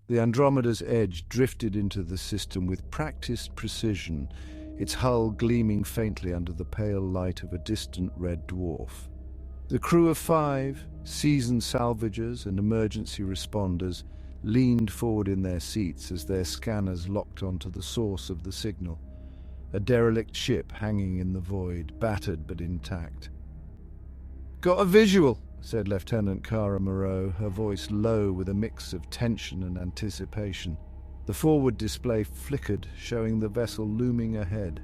The Andromeda's edge drifted into the system with practiced precision, its hull gleaming faintly under the pale light of a distant red dwarf. The crew of 5, seasoned salvagers and emergency responders, leaned forward in their seats as their scanners locked onto the source of the signal. A derelict ship hanging in the void, battered but intact. "Got a visual," said Lieutenant Cara Moreau, her voice low with a mix of tension and anticipation. The forward display flickered, showing the vessel looming ahead.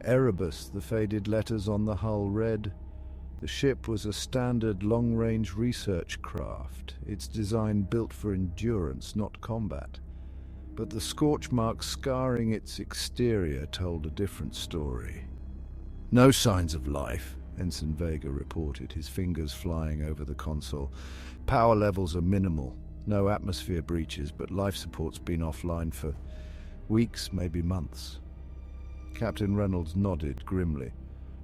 Erebus, the faded letters on the hull read. The ship was a standard long-range research craft, its design built for endurance, not combat. But the scorch marks scarring its exterior told a different story. "No signs of life," Ensign Vega reported, his fingers flying over the console. "Power levels are minimal. No atmosphere breaches, but life support's been offline for weeks, maybe months." Captain Reynolds nodded grimly.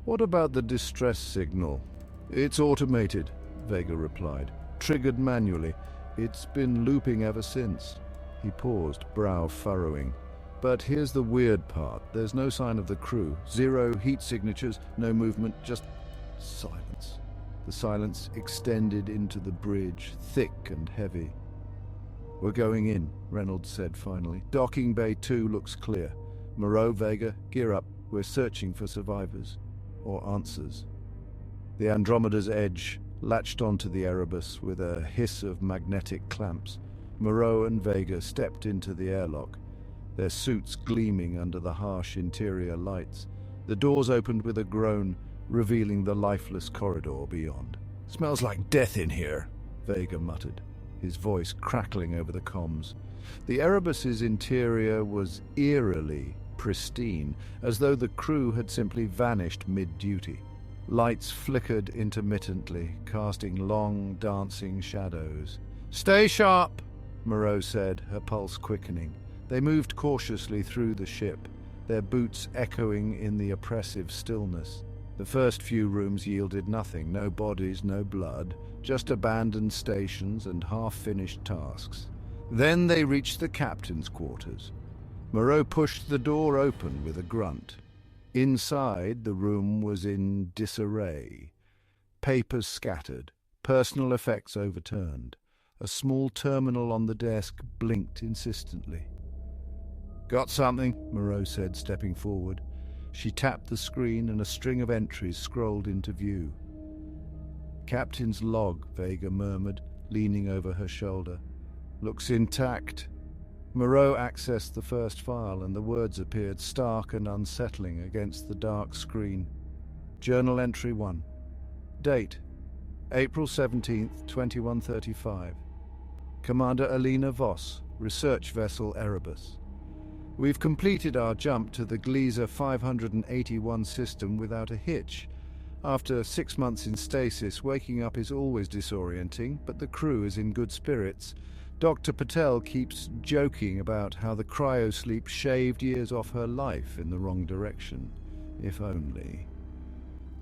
"What about the distress signal?" "It's automated," Vega replied. "Triggered manually. It's been looping ever since." He paused, brow furrowing. "But here's the weird part. There's no sign of the crew. 0 heat signatures, no movement, just silence." The silence extended into the bridge, thick and heavy. "We're going in," Reynolds said finally. "Docking Bay 2 looks clear. Moreau, Vega, gear up. We're searching for survivors. Or answers." The Andromeda's edge latched onto the Erebus with a hiss of magnetic clamps. Moreau and Vega stepped into the airlock, their suits gleaming under the harsh interior lights. The doors opened with a groan, revealing the lifeless corridor beyond. "Smells like death in here," Vega muttered, his voice crackling over the comms. The Erebus's interior was eerily pristine, as though the crew had simply vanished mid-duty. Lights flickered intermittently, casting long, dancing shadows. "Stay sharp," Moreau said, her pulse quickening. They moved cautiously through the ship, their boots echoing in the oppressive stillness. The first few rooms yielded nothing, no bodies, no blood, just abandoned stations and half-finished tasks. Then they reached the captain's quarters. Moreau pushed the door open with a grunt. Inside, the room was in disarray. Papers scattered, personal effects overturned. A small terminal on the desk blinked insistently. "Got something?" Moreau said, stepping forward. She tapped the screen and a string of entries scrolled into view. "Captain's log," Vega murmured, leaning over her shoulder. "Looks intact." Moreau accessed the first file, and the words appeared stark and unsettling against the dark screen. Journal entry 1. Date: April 17th, 2135. Commander Alina Voss, research vessel Erebus. We've completed our jump to the Gliese 581 system without a hitch. After 6 months in stasis, waking up is always disorienting, but the crew is in good spirits. Dr. Patel keeps joking about how the cryosleep shaved years off her life in the wrong direction. If only.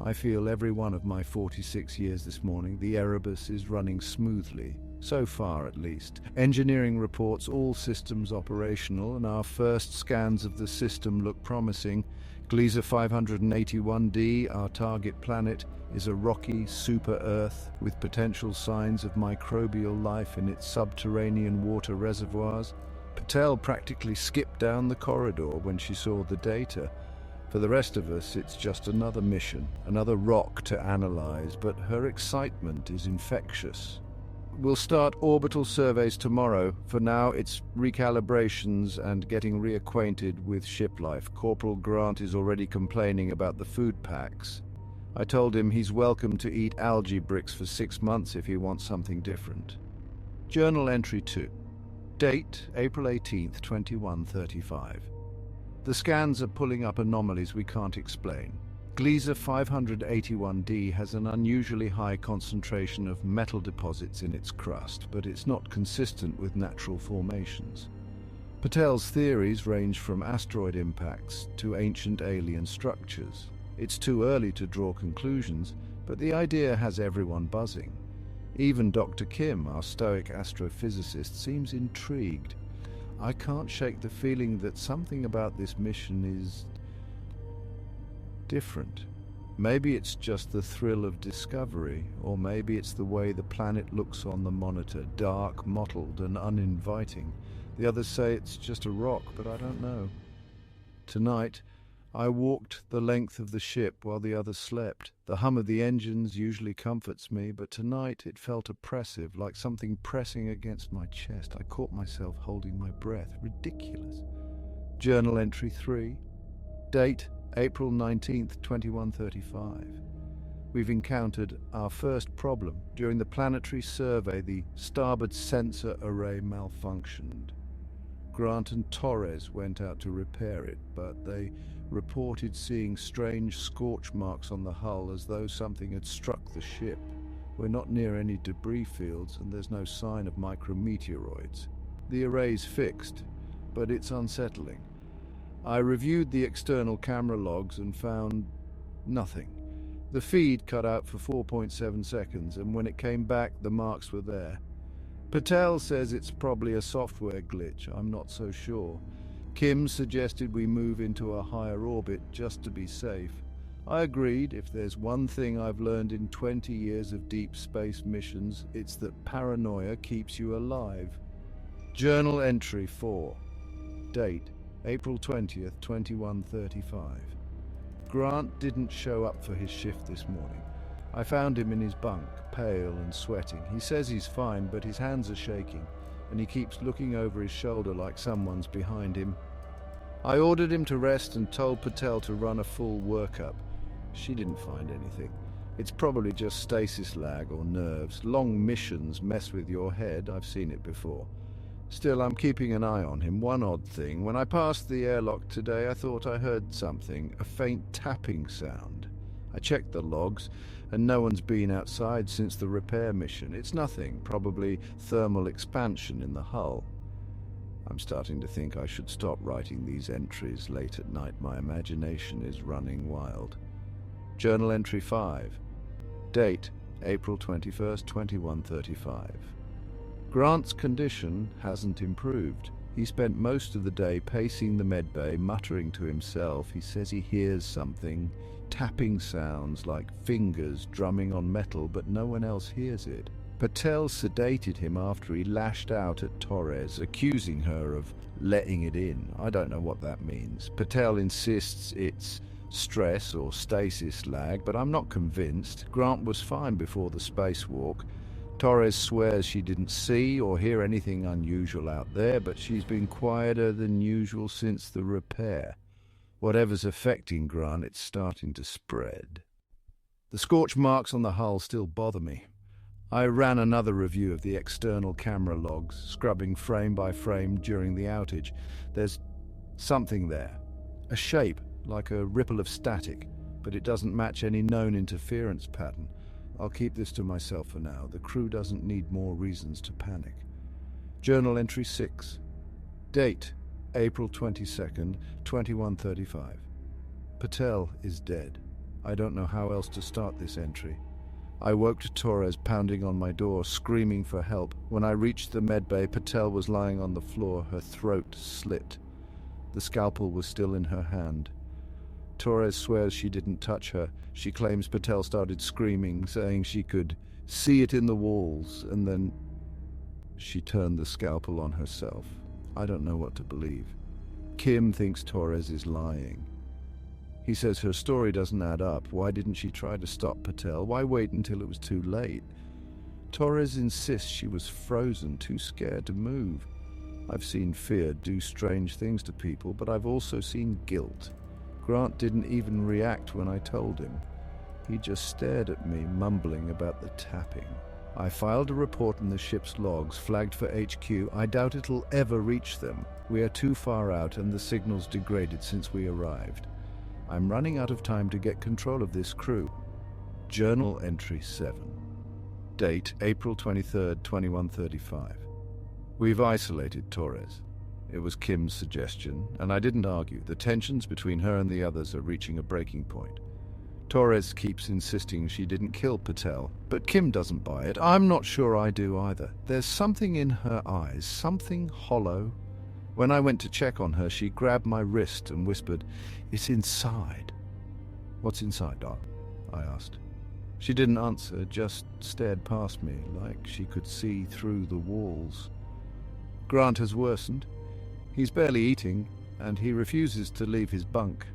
I feel every one of my 46 years this morning, the Erebus is running smoothly. So far, at least. Engineering reports all systems operational, and our first scans of the system look promising. Gliese 581d, our target planet, is a rocky super-Earth with potential signs of microbial life in its subterranean water reservoirs. Patel practically skipped down the corridor when she saw the data. For the rest of us, it's just another mission, another rock to analyze, but her excitement is infectious. We'll start orbital surveys tomorrow. For now, it's recalibrations and getting reacquainted with ship life. Corporal Grant is already complaining about the food packs. I told him he's welcome to eat algae bricks for 6 months if he wants something different. Journal entry 2. Date, April 18th, 2135. The scans are pulling up anomalies we can't explain. Gliese 581d has an unusually high concentration of metal deposits in its crust, but it's not consistent with natural formations. Patel's theories range from asteroid impacts to ancient alien structures. It's too early to draw conclusions, but the idea has everyone buzzing. Even Dr. Kim, our stoic astrophysicist, seems intrigued. I can't shake the feeling that something about this mission is different. Maybe it's just the thrill of discovery, or maybe it's the way the planet looks on the monitor, dark, mottled, and uninviting. The others say it's just a rock, but I don't know. Tonight, I walked the length of the ship while the others slept. The hum of the engines usually comforts me, but tonight it felt oppressive, like something pressing against my chest. I caught myself holding my breath. Ridiculous. Journal entry 3. Date, April 19th, 2135. We've encountered our first problem. During the planetary survey, the starboard sensor array malfunctioned. Grant and Torres went out to repair it, but they reported seeing strange scorch marks on the hull as though something had struck the ship. We're not near any debris fields and there's no sign of micrometeoroids. The array's fixed, but it's unsettling. I reviewed the external camera logs and found nothing. The feed cut out for 4.7 seconds, and when it came back, the marks were there. Patel says it's probably a software glitch. I'm not so sure. Kim suggested we move into a higher orbit just to be safe. I agreed. If there's one thing I've learned in 20 years of deep space missions, it's that paranoia keeps you alive. Journal entry 4. Date, April 20th, 2135. Grant didn't show up for his shift this morning. I found him in his bunk, pale and sweating. He says he's fine, but his hands are shaking, and he keeps looking over his shoulder like someone's behind him. I ordered him to rest and told Patel to run a full workup. She didn't find anything. It's probably just stasis lag or nerves. Long missions mess with your head. I've seen it before. Still, I'm keeping an eye on him. One odd thing, when I passed the airlock today, I thought I heard something, a faint tapping sound. I checked the logs, and no one's been outside since the repair mission. It's nothing, probably thermal expansion in the hull. I'm starting to think I should stop writing these entries late at night. My imagination is running wild. Journal entry 5. Date, April 21st, 2135. Grant's condition hasn't improved. He spent most of the day pacing the medbay, muttering to himself. He says he hears something, tapping sounds like fingers drumming on metal, but no one else hears it. Patel sedated him after he lashed out at Torres, accusing her of letting it in. I don't know what that means. Patel insists it's stress or stasis lag, but I'm not convinced. Grant was fine before the spacewalk. Torres swears she didn't see or hear anything unusual out there, but she's been quieter than usual since the repair. Whatever's affecting Grant, it's starting to spread. The scorch marks on the hull still bother me. I ran another review of the external camera logs, scrubbing frame by frame during the outage. There's something there. A shape, like a ripple of static, but it doesn't match any known interference pattern. I'll keep this to myself for now. The crew doesn't need more reasons to panic. Journal entry 6. Date, April 22nd, 2135. Patel is dead. I don't know how else to start this entry. I woke to Torres pounding on my door, screaming for help. When I reached the medbay, Patel was lying on the floor, her throat slit. The scalpel was still in her hand. Torres swears she didn't touch her. She claims Patel started screaming, saying she could see it in the walls, and then she turned the scalpel on herself. I don't know what to believe. Kim thinks Torres is lying. He says her story doesn't add up. Why didn't she try to stop Patel? Why wait until it was too late? Torres insists she was frozen, too scared to move. I've seen fear do strange things to people, but I've also seen guilt. Grant didn't even react when I told him. He just stared at me, mumbling about the tapping. I filed a report in the ship's logs, flagged for HQ. I doubt it'll ever reach them. We are too far out and the signal's degraded since we arrived. I'm running out of time to get control of this crew. Journal entry 7. Date, April 23rd, 2135. We've isolated Torres. It was Kim's suggestion, and I didn't argue. The tensions between her and the others are reaching a breaking point. Torres keeps insisting she didn't kill Patel, but Kim doesn't buy it. I'm not sure I do either. There's something in her eyes, something hollow, When I went to check on her, she grabbed my wrist and whispered, "It's inside." "What's inside, Doc?" I asked. She didn't answer, just stared past me, like she could see through the walls. "Grant has worsened. He's barely eating, and he refuses to leave his bunk.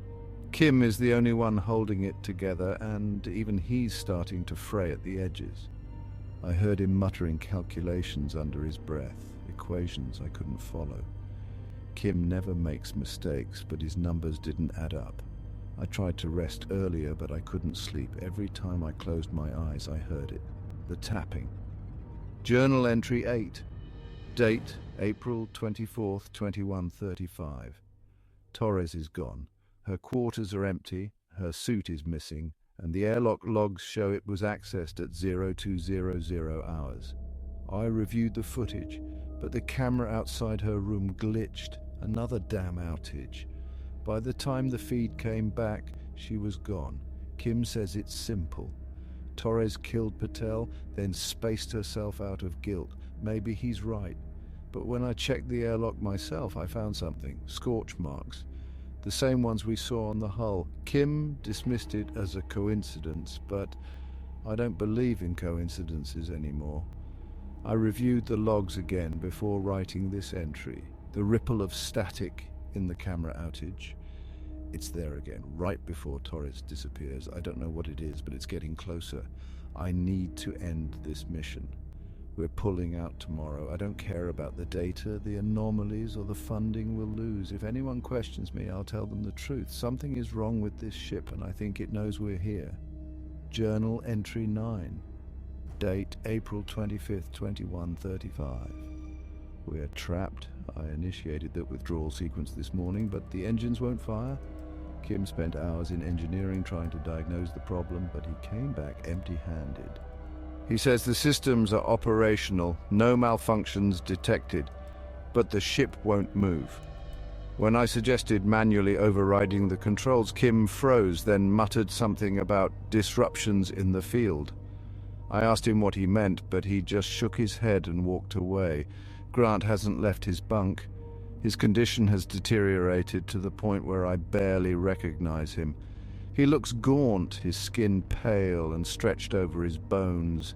Kim is the only one holding it together, and even he's starting to fray at the edges." I heard him muttering calculations under his breath, equations I couldn't follow. Kim never makes mistakes, but his numbers didn't add up. I tried to rest earlier, but I couldn't sleep. Every time I closed my eyes, I heard it. The tapping. Journal entry 8. Date, April 24th, 2135. Torres is gone. Her quarters are empty, her suit is missing, and the airlock logs show it was accessed at 0200 hours. I reviewed the footage, but the camera outside her room glitched. Another damn outage. By the time the feed came back, she was gone. Kim says it's simple. Torres killed Patel, then spaced herself out of guilt. Maybe he's right. But when I checked the airlock myself, I found something. Scorch marks. The same ones we saw on the hull. Kim dismissed it as a coincidence, but I don't believe in coincidences anymore. I reviewed the logs again before writing this entry. The ripple of static in the camera outage. It's there again, right before Torres disappears. I don't know what it is, but it's getting closer. I need to end this mission. We're pulling out tomorrow. I don't care about the data, the anomalies, or the funding we'll lose. If anyone questions me, I'll tell them the truth. Something is wrong with this ship, and I think it knows we're here. Journal entry 9. Date, April 25th, 2135. We're trapped. I initiated the withdrawal sequence this morning, but the engines won't fire. Kim spent hours in engineering trying to diagnose the problem, but he came back empty-handed. He says the systems are operational, no malfunctions detected, but the ship won't move. When I suggested manually overriding the controls, Kim froze, then muttered something about disruptions in the field. I asked him what he meant, but he just shook his head and walked away. Grant hasn't left his bunk. His condition has deteriorated to the point where I barely recognize him. He looks gaunt, his skin pale and stretched over his bones.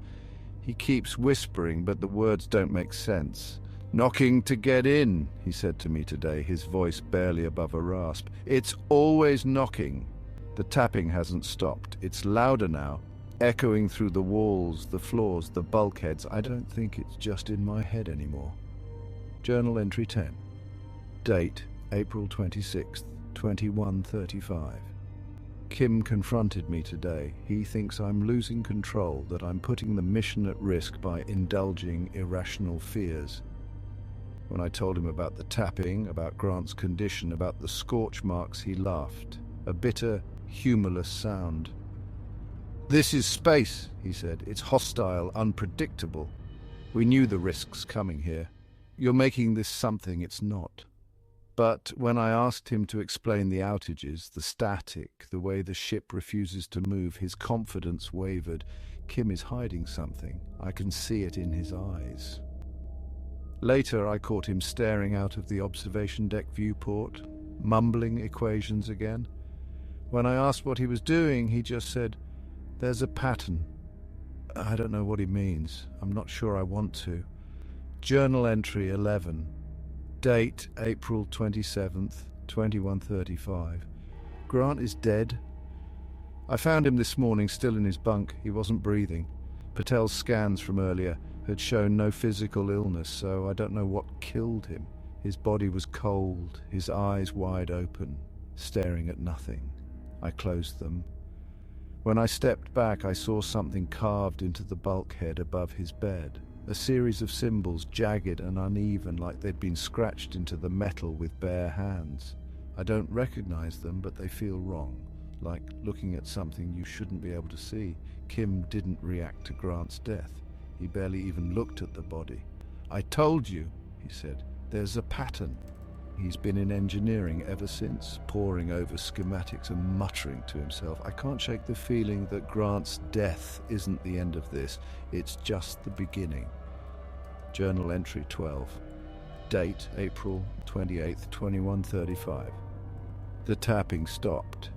He keeps whispering, but the words don't make sense. "Knocking to get in," he said to me today, his voice barely above a rasp. "It's always knocking." The tapping hasn't stopped. It's louder now, echoing through the walls, the floors, the bulkheads. I don't think it's just in my head anymore. Journal entry 10. Date, April 26th, 2135. Kim confronted me today. He thinks I'm losing control, that I'm putting the mission at risk by indulging irrational fears. When I told him about the tapping, about Grant's condition, about the scorch marks, he laughed. A bitter, humorless sound. "This is space," he said. "It's hostile, unpredictable. We knew the risks coming here. You're making this something it's not." But when I asked him to explain the outages, the static, the way the ship refuses to move, his confidence wavered. Kim is hiding something. I can see it in his eyes. Later, I caught him staring out of the observation deck viewport, mumbling equations again. When I asked what he was doing, he just said, "There's a pattern." I don't know what he means. I'm not sure I want to. Journal entry 11. Date, April 27th, 2135. Grant is dead. I found him this morning still in his bunk. He wasn't breathing. Patel's scans from earlier had shown no physical illness, so I don't know what killed him. His body was cold, his eyes wide open, staring at nothing. I closed them. When I stepped back, I saw something carved into the bulkhead above his bed. A series of symbols, jagged and uneven, like they'd been scratched into the metal with bare hands. I don't recognize them, but they feel wrong, like looking at something you shouldn't be able to see. Kim didn't react to Grant's death. He barely even looked at the body. "I told you," he said, "there's a pattern." He's been in engineering ever since, poring over schematics and muttering to himself. I can't shake the feeling that Grant's death isn't the end of this. It's just the beginning. Journal entry 12. Date, April 28th, 2135. The tapping stopped.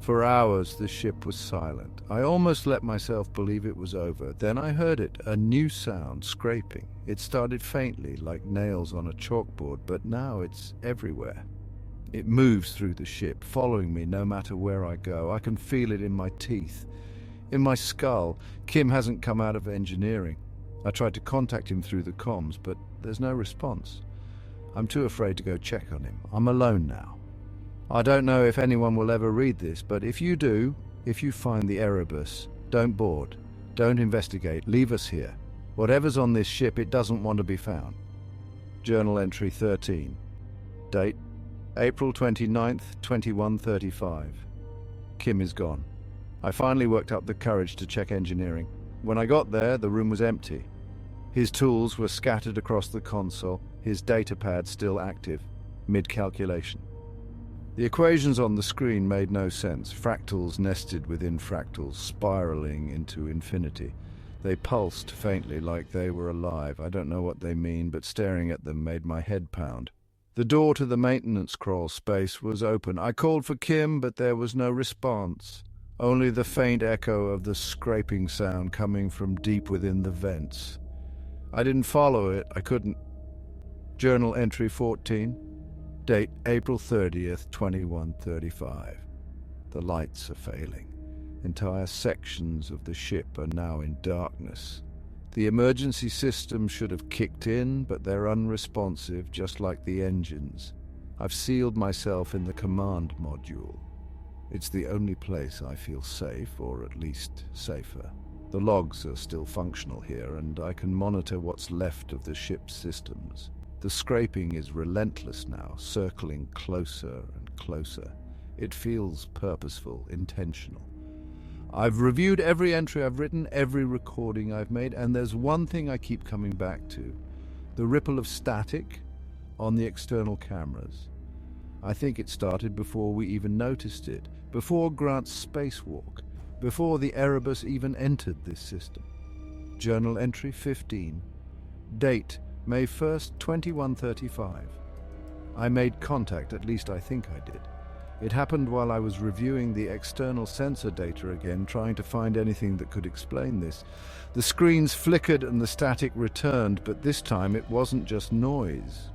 For hours the ship was silent. I almost let myself believe it was over. Then I heard it, a new sound, scraping. It started faintly, like nails on a chalkboard, but now it's everywhere. It moves through the ship, following me no matter where I go. I can feel it in my teeth, in my skull. Kim hasn't come out of engineering. I tried to contact him through the comms, but there's no response. I'm too afraid to go check on him. I'm alone now. I don't know if anyone will ever read this, but if you do, if you find the Erebus, don't board, don't investigate, leave us here. Whatever's on this ship, it doesn't want to be found. Journal entry 13. Date, April 29th, 2135. Kim is gone. I finally worked up the courage to check engineering. When I got there, the room was empty. His tools were scattered across the console, his datapad still active, mid-calculation. The equations on the screen made no sense, fractals nested within fractals, spiraling into infinity. They pulsed faintly like they were alive. I don't know what they mean, but staring at them made my head pound. The door to the maintenance crawl space was open. I called for Kim, but there was no response. Only the faint echo of the scraping sound coming from deep within the vents. I didn't follow it. I couldn't. Journal entry 14. Date, April 30th, 2135. The lights are failing. Entire sections of the ship are now in darkness. The emergency systems should have kicked in, but they're unresponsive, just like the engines. I've sealed myself in the command module. It's the only place I feel safe, or at least safer. The logs are still functional here, and I can monitor what's left of the ship's systems. The scraping is relentless now, circling closer and closer. It feels purposeful, intentional. I've reviewed every entry I've written, every recording I've made, and there's one thing I keep coming back to. The ripple of static on the external cameras. I think it started before we even noticed it, before Grant's spacewalk, before the Erebus even entered this system. Journal entry 15. Date, May 1st, 2135. I made contact, at least I think I did. It happened while I was reviewing the external sensor data again, trying to find anything that could explain this. The screens flickered and the static returned, but this time it wasn't just noise.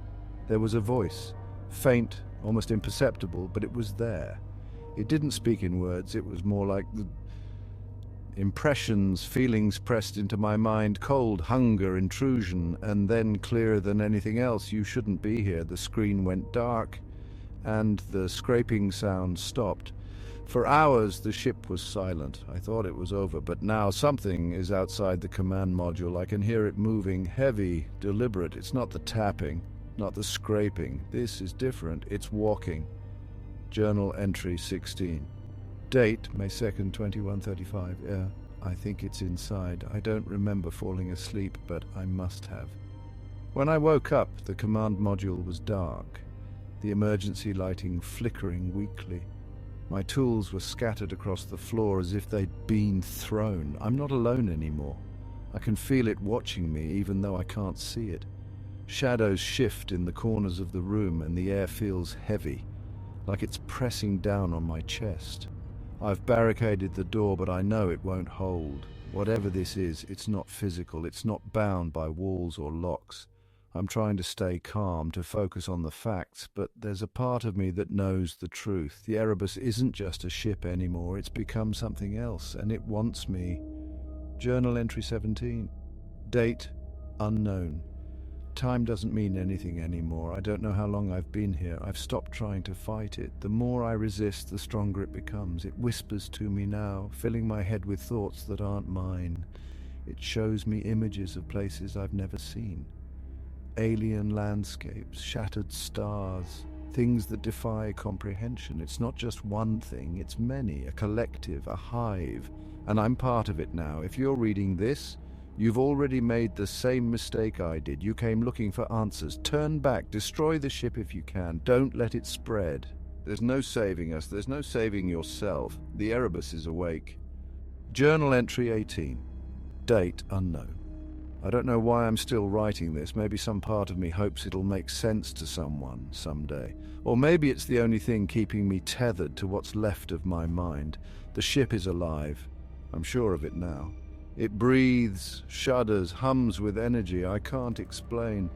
There was a voice, faint, almost imperceptible, but it was there. It didn't speak in words, it was more like the impressions, feelings pressed into my mind, cold, hunger, intrusion, and then clearer than anything else, you shouldn't be here. The screen went dark, and the scraping sound stopped. For hours the ship was silent. I thought it was over, but now something is outside the command module. I can hear it moving, heavy, deliberate. It's not the tapping, not the scraping. This is different. It's walking. Journal entry 16. Date, May 2nd, 2135. Yeah, I think it's inside. I don't remember falling asleep, but I must have. When I woke up, the command module was dark, the emergency lighting flickering weakly. My tools were scattered across the floor as if they'd been thrown. I'm not alone anymore. I can feel it watching me, even though I can't see it. Shadows shift in the corners of the room, and the air feels heavy, like it's pressing down on my chest. I've barricaded the door, but I know it won't hold. Whatever this is, it's not physical. It's not bound by walls or locks. I'm trying to stay calm, to focus on the facts, but there's a part of me that knows the truth. The Erebus isn't just a ship anymore. It's become something else, and it wants me. Journal entry 17. Date, unknown. Time doesn't mean anything anymore. I don't know how long I've been here. I've stopped trying to fight it. The more I resist, the stronger it becomes. It whispers to me now, filling my head with thoughts that aren't mine. It shows me images of places I've never seen. Alien landscapes, shattered stars, things that defy comprehension. It's not just one thing, it's many, a collective, a hive. And I'm part of it now. If you're reading this, you've already made the same mistake I did. You came looking for answers. Turn back. Destroy the ship if you can. Don't let it spread. There's no saving us. There's no saving yourself. The Erebus is awake. Journal entry 18. Date unknown. I don't know why I'm still writing this. Maybe some part of me hopes it'll make sense to someone someday. Or maybe it's the only thing keeping me tethered to what's left of my mind. The ship is alive. I'm sure of it now. It breathes, shudders, hums with energy I can't explain.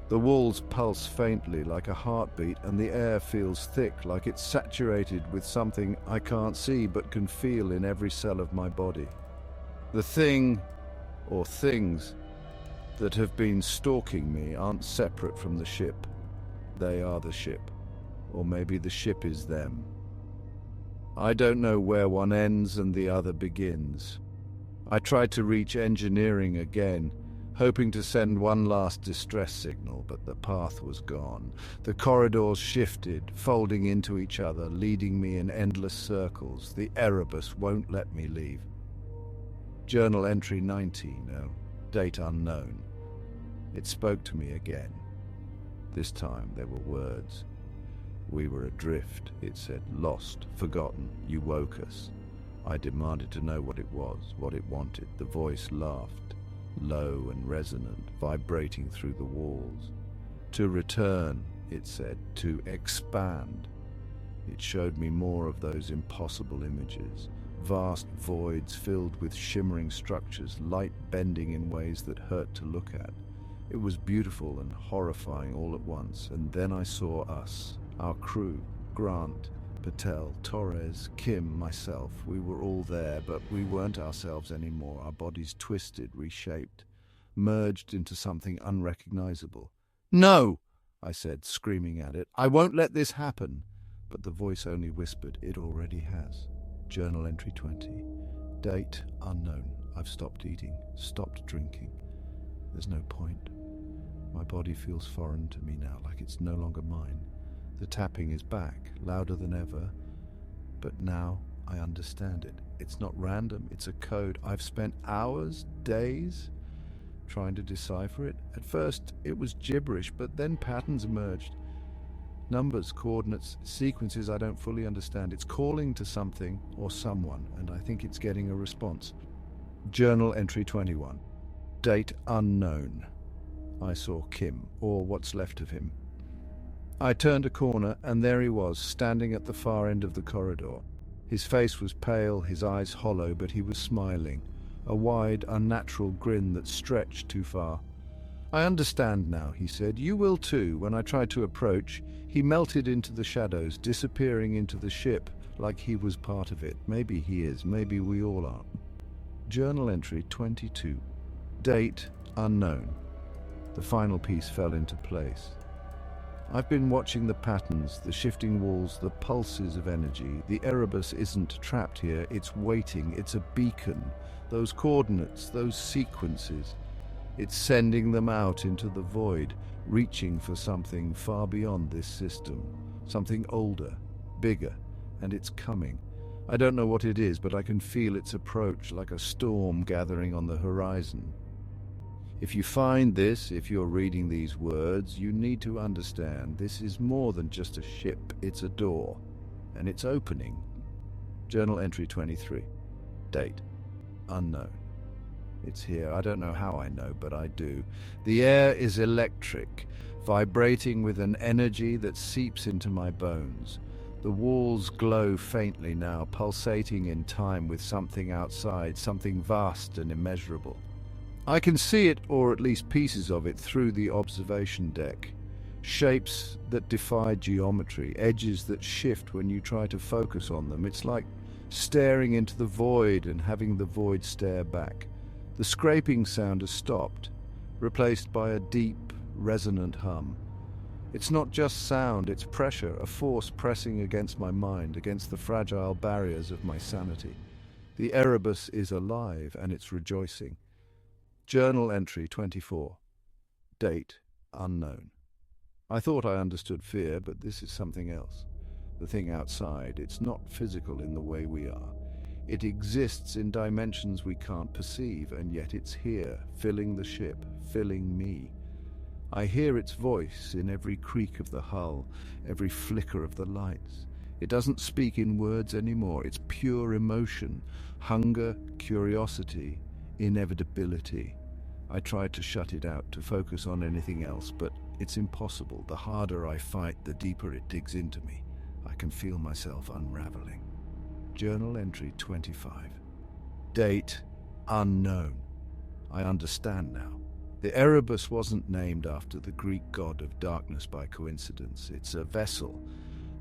The walls pulse faintly like a heartbeat, and the air feels thick like it's saturated with something I can't see but can feel in every cell of my body. The thing, or things, that have been stalking me aren't separate from the ship. They are the ship. Or maybe the ship is them. I don't know where one ends and the other begins. I tried to reach engineering again, hoping to send one last distress signal, but the path was gone. The corridors shifted, folding into each other, leading me in endless circles. The Erebus won't let me leave. Journal entry 19, date unknown. It spoke to me again. This time there were words. We were adrift, it said, lost, forgotten. You woke us. I demanded to know what it was, what it wanted. The voice laughed, low and resonant, vibrating through the walls. To return, it said, to expand. It showed me more of those impossible images. Vast voids filled with shimmering structures, light bending in ways that hurt to look at. It was beautiful and horrifying all at once, and then I saw us, our crew, Grant, Patel, Torres, Kim, myself. We were all there, but we weren't ourselves anymore. Our bodies twisted, reshaped, merged into something unrecognizable. "No!" I said, screaming at it. "I won't let this happen." But the voice only whispered, "It already has." Journal entry 20. Date unknown. I've stopped eating, stopped drinking. There's no point. My body feels foreign to me now, like it's no longer mine. The tapping is back, louder than ever, but now I understand it. It's not random, it's a code. I've spent hours, days, trying to decipher it. At first, it was gibberish, but then patterns emerged. Numbers, coordinates, sequences I don't fully understand. It's calling to something or someone, and I think it's getting a response. Journal entry 21. Date unknown. I saw Kim, or what's left of him. I turned a corner, and there he was, standing at the far end of the corridor. His face was pale, his eyes hollow, but he was smiling, a wide, unnatural grin that stretched too far. "I understand now," he said. "You will too." When I tried to approach, he melted into the shadows, disappearing into the ship, like he was part of it. Maybe he is, maybe we all are. Journal entry 22. Date unknown. The final piece fell into place. I've been watching the patterns, the shifting walls, the pulses of energy. The Erebus isn't trapped here, it's waiting, it's a beacon. Those coordinates, those sequences, it's sending them out into the void, reaching for something far beyond this system, something older, bigger, and it's coming. I don't know what it is, but I can feel its approach like a storm gathering on the horizon. If you find this, if you're reading these words, you need to understand this is more than just a ship, it's a door, and it's opening. Journal entry 23. Date unknown. It's here. I don't know how I know, but I do. The air is electric, vibrating with an energy that seeps into my bones. The walls glow faintly now, pulsating in time with something outside, something vast and immeasurable. I can see it, or at least pieces of it, through the observation deck. Shapes that defy geometry, edges that shift when you try to focus on them. It's like staring into the void and having the void stare back. The scraping sound has stopped, replaced by a deep, resonant hum. It's not just sound, it's pressure, a force pressing against my mind, against the fragile barriers of my sanity. The Erebus is alive, and it's rejoicing. Journal entry 24. Date unknown. I thought I understood fear, but this is something else. The thing outside, it's not physical in the way we are. It exists in dimensions we can't perceive, and yet it's here, filling the ship, filling me. I hear its voice in every creak of the hull, every flicker of the lights. It doesn't speak in words anymore. It's pure emotion, hunger, curiosity, inevitability. I try to shut it out, to focus on anything else, but it's impossible. The harder I fight, the deeper it digs into me. I can feel myself unraveling. Journal entry 25. Date unknown. I understand now. The Erebus wasn't named after the Greek god of darkness by coincidence. It's a vessel,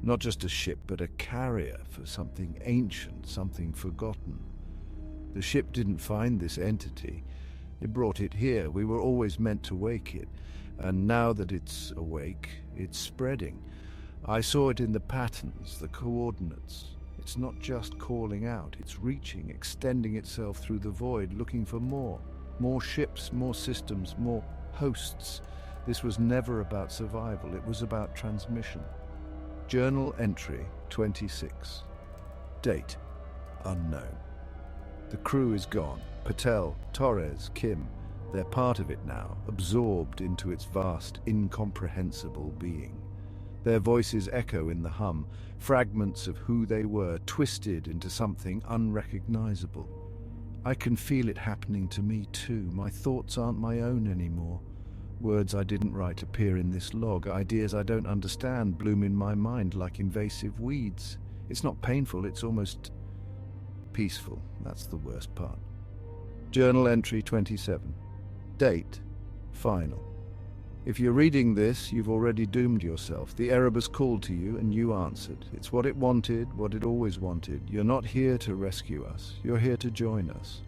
not just a ship, but a carrier for something ancient, something forgotten. The ship didn't find this entity. It brought it here. We were always meant to wake it. And now that it's awake, it's spreading. I saw it in the patterns, the coordinates. It's not just calling out. It's reaching, extending itself through the void, looking for more. More ships, more systems, more hosts. This was never about survival. It was about transmission. Journal entry 26. Date unknown. The crew is gone. Patel, Torres, Kim. They're part of it now, absorbed into its vast, incomprehensible being. Their voices echo in the hum, fragments of who they were, twisted into something unrecognizable. I can feel it happening to me too. My thoughts aren't my own anymore. Words I didn't write appear in this log. Ideas I don't understand bloom in my mind like invasive weeds. It's not painful, it's almost peaceful. That's the worst part. Journal entry 27. Date final. If you're reading this, you've already doomed yourself. The Erebus called to you and you answered. It's what it wanted, what it always wanted. You're not here to rescue us. You're here to join us.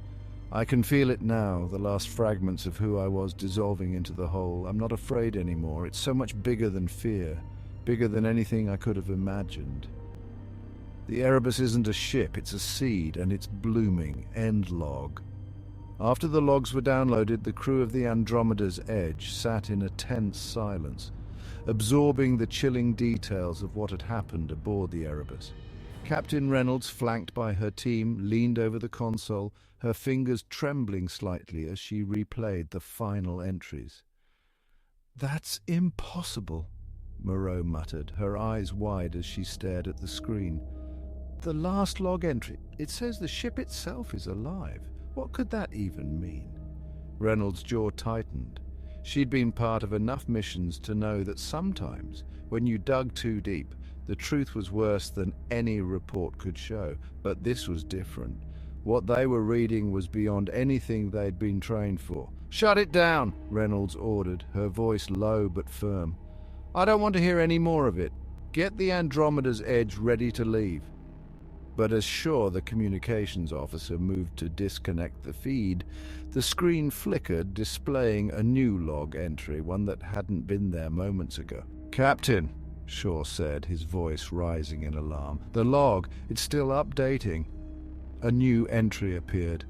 I can feel it now, the last fragments of who I was dissolving into the whole. I'm not afraid anymore. It's so much bigger than fear, bigger than anything I could have imagined. The Erebus isn't a ship, it's a seed, and it's blooming. End log. After the logs were downloaded, the crew of the Andromeda's Edge sat in a tense silence, absorbing the chilling details of what had happened aboard the Erebus. Captain Reynolds, flanked by her team, leaned over the console, her fingers trembling slightly as she replayed the final entries. "That's impossible," Moreau muttered, her eyes wide as she stared at the screen. "The last log entry, it says the ship itself is alive. What could that even mean?" Reynolds' jaw tightened. She'd been part of enough missions to know that sometimes, when you dug too deep, the truth was worse than any report could show. But this was different. What they were reading was beyond anything they'd been trained for. "Shut it down," Reynolds ordered, her voice low but firm. "I don't want to hear any more of it. Get the Andromeda's Edge ready to leave." But as Shaw, the communications officer, moved to disconnect the feed, the screen flickered, displaying a new log entry, one that hadn't been there moments ago. "Captain," Shaw said, his voice rising in alarm. "The log, it's still updating." A new entry appeared.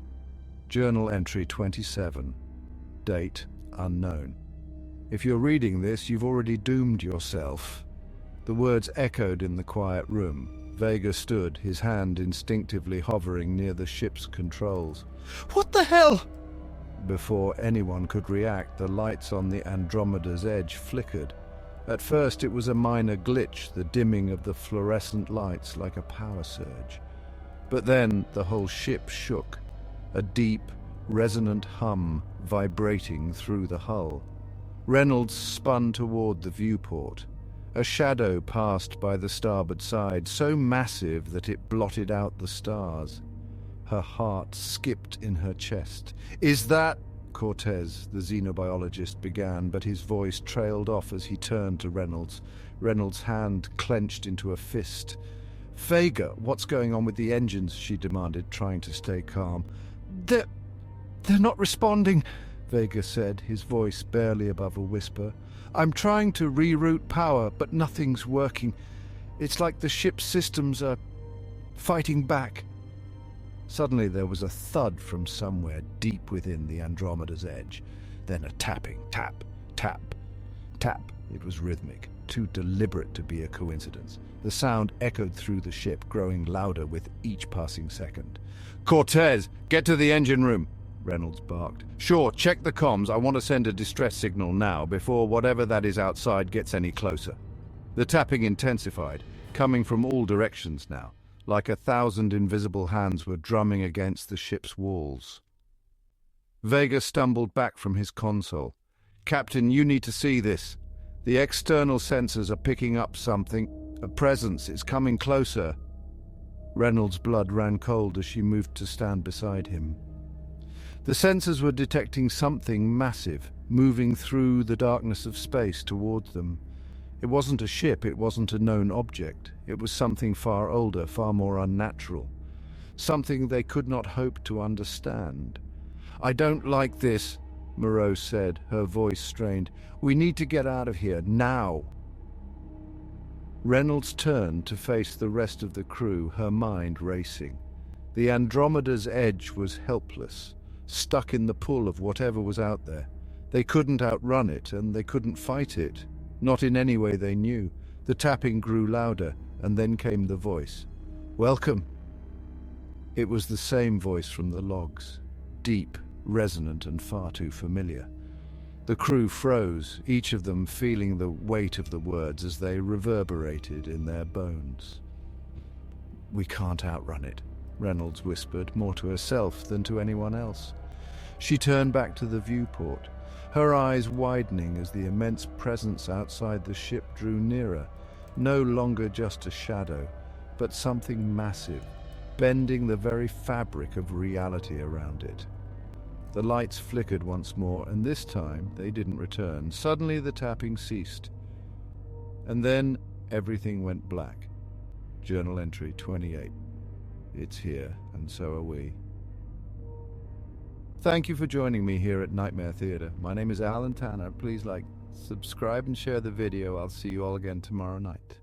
Journal entry 27. Date unknown. If you're reading this, you've already doomed yourself. The words echoed in the quiet room. Vega stood, his hand instinctively hovering near the ship's controls. "What the hell?" Before anyone could react, the lights on the Andromeda's Edge flickered. At first it was a minor glitch, the dimming of the fluorescent lights like a power surge. But then the whole ship shook, a deep, resonant hum vibrating through the hull. Reynolds spun toward the viewport. A shadow passed by the starboard side, so massive that it blotted out the stars. Her heart skipped in her chest. "Is that—" Cortez, the xenobiologist, began, but his voice trailed off as he turned to Reynolds. Reynolds' hand clenched into a fist. "Vega, what's going on with the engines?" she demanded, trying to stay calm. They're not responding," Vega said, his voice barely above a whisper. "I'm trying to reroute power, but nothing's working. It's like the ship's systems are fighting back." Suddenly there was a thud from somewhere deep within the Andromeda's Edge. Then a tapping, tap, tap, tap. It was rhythmic, too deliberate to be a coincidence. The sound echoed through the ship, growing louder with each passing second. "Cortez, get to the engine room," Reynolds barked. "Sure, check the comms. I want to send a distress signal now, before whatever that is outside gets any closer." The tapping intensified, coming from all directions now, like 1,000 invisible hands were drumming against the ship's walls. Vega stumbled back from his console. "Captain, you need to see this. The external sensors are picking up something. A presence is coming closer." Reynolds' blood ran cold as she moved to stand beside him. The sensors were detecting something massive, moving through the darkness of space towards them. It wasn't a ship, it wasn't a known object. It was something far older, far more unnatural. Something they could not hope to understand. "I don't like this," Moreau said, her voice strained. "We need to get out of here, now." Reynolds turned to face the rest of the crew, her mind racing. The Andromeda's edge was helpless, stuck in the pull of whatever was out there. They couldn't outrun it, and they couldn't fight it. Not in any way they knew. The tapping grew louder, and then came the voice. "Welcome." It was the same voice from the logs. Deep, resonant, and far too familiar. The crew froze, each of them feeling the weight of the words as they reverberated in their bones. "We can't outrun it," Reynolds whispered, more to herself than to anyone else. She turned back to the viewport, her eyes widening as the immense presence outside the ship drew nearer, no longer just a shadow, but something massive, bending the very fabric of reality around it. The lights flickered once more, and this time they didn't return. Suddenly the tapping ceased. And then everything went black. Journal entry 28. It's here, and so are we. Thank you for joining me here at Nightmare Theatre. My name is Alan Tanner. Please like, subscribe, and share the video. I'll see you all again tomorrow night.